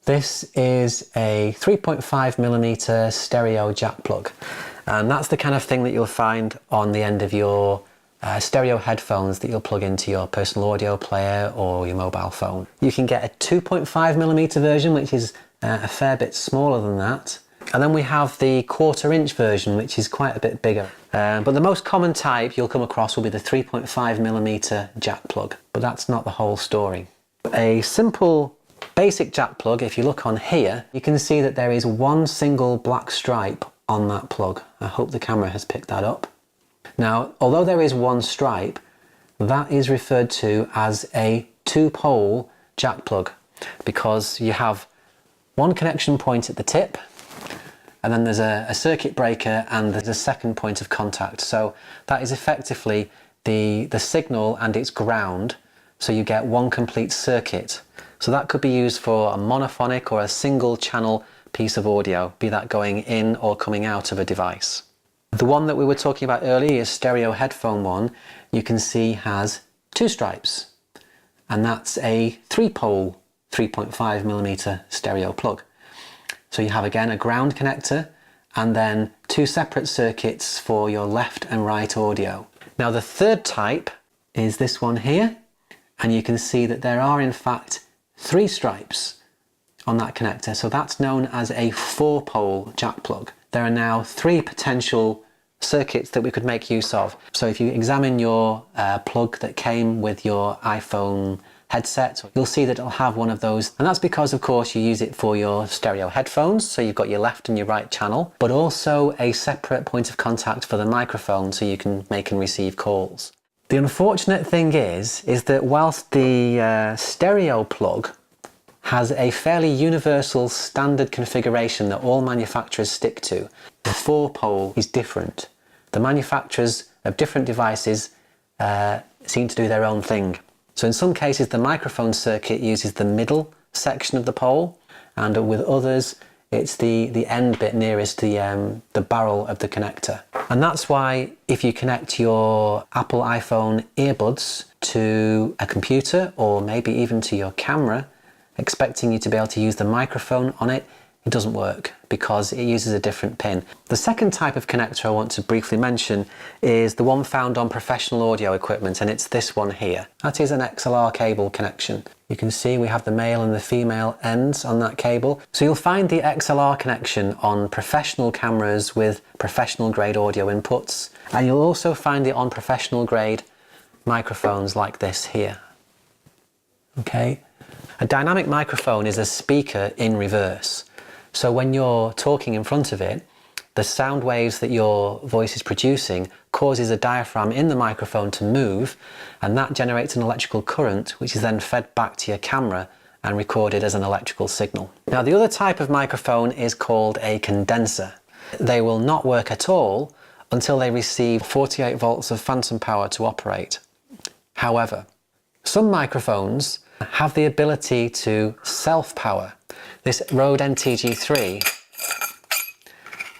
This is a 3.5mm stereo jack plug, and that's the kind of thing that you'll find on the end of your stereo headphones that you'll plug into your personal audio player or your mobile phone. You can get a 2.5mm version, which is a fair bit smaller than that. And then we have the 1/4" version, which is quite a bit bigger. But the most common type you'll come across will be the 3.5mm jack plug. But that's not the whole story. A simple basic jack plug, if you look on here, you can see that there is one single black stripe on that plug. I hope the camera has picked that up. Now, although there is one stripe, that is referred to as a 2-pole jack plug, because you have one connection point at the tip, and then there's a circuit breaker and there's a second point of contact. So that is effectively the signal and its ground, so you get one complete circuit. So that could be used for a monophonic or a single channel piece of audio, be that going in or coming out of a device. The one that we were talking about earlier, is stereo headphone one, you can see has 2 stripes, and that's a 3-pole 3.5mm stereo plug. So you have again a ground connector and then 2 separate circuits for your left and right audio. Now the third type is this one here, and you can see that there are in fact 3 stripes on that connector, so that's known as a 4-pole jack plug. There are now 3 potential circuits that we could make use of. So if you examine your plug that came with your iPhone headset, you'll see that it'll have one of those, and that's because of course you use it for your stereo headphones, so you've got your left and your right channel, but also a separate point of contact for the microphone so you can make and receive calls. The unfortunate thing is that whilst the stereo plug has a fairly universal standard configuration that all manufacturers stick to, the 4-pole is different. The manufacturers of different devices seem to do their own thing. So in some cases the microphone circuit uses the middle section of the pole, and with others it's the end bit nearest the barrel of the connector. And that's why if you connect your Apple iPhone earbuds to a computer or maybe even to your camera, expecting you to be able to use the microphone on it, it doesn't work because it uses a different pin. The second type of connector I want to briefly mention is the one found on professional audio equipment, and it's this one here. That is an Xlr cable connection. You can see we have the male and the female ends on that cable. So you'll find the Xlr connection on professional cameras with professional grade audio inputs, and you'll also find it on professional grade microphones like this here. Okay? A dynamic microphone is a speaker in reverse. So when you're talking in front of it, the sound waves that your voice is producing causes a diaphragm in the microphone to move, and that generates an electrical current which is then fed back to your camera and recorded as an electrical signal. Now the other type of microphone is called a condenser. They will not work at all until they receive 48 volts of phantom power to operate. However, some microphones have the ability to self-power. This Rode NTG3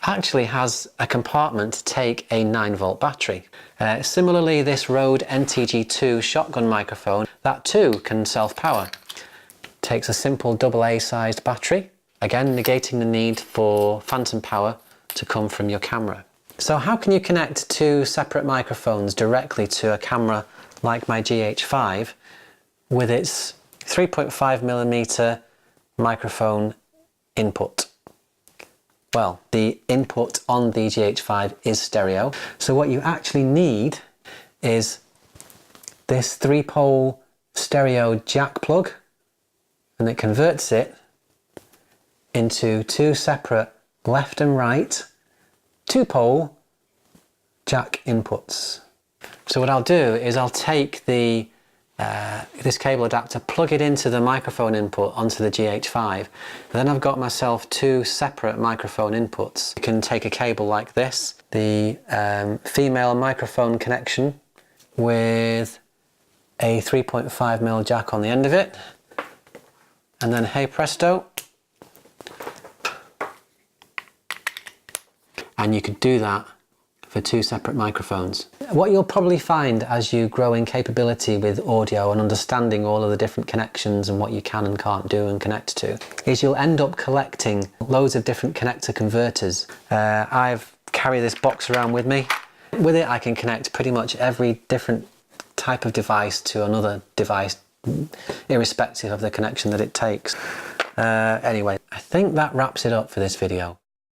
actually has a compartment to take a 9-volt battery. Similarly, this Rode NTG2 shotgun microphone, that too can self-power. Takes a simple AA sized battery, again negating the need for phantom power to come from your camera. So how can you connect 2 separate microphones directly to a camera like my GH5 with its 3.5mm microphone input? Well, the input on the GH5 is stereo, so what you actually need is this 3-pole stereo jack plug, and it converts it into 2 separate left and right 2-pole jack inputs. So what I'll do is I'll take this cable adapter, plug it into the microphone input onto the GH5, and then I've got myself 2 separate microphone inputs. You can take a cable like this, the female microphone connection with a 3.5mm jack on the end of it, and then hey presto, and you could do that for 2 separate microphones. What you'll probably find as you grow in capability with audio and understanding all of the different connections and what you can and can't do and connect to, is you'll end up collecting loads of different connector converters. I've carried this box around with me. With it I can connect pretty much every different type of device to another device, irrespective of the connection that it takes. Anyway, I think that wraps it up for this video.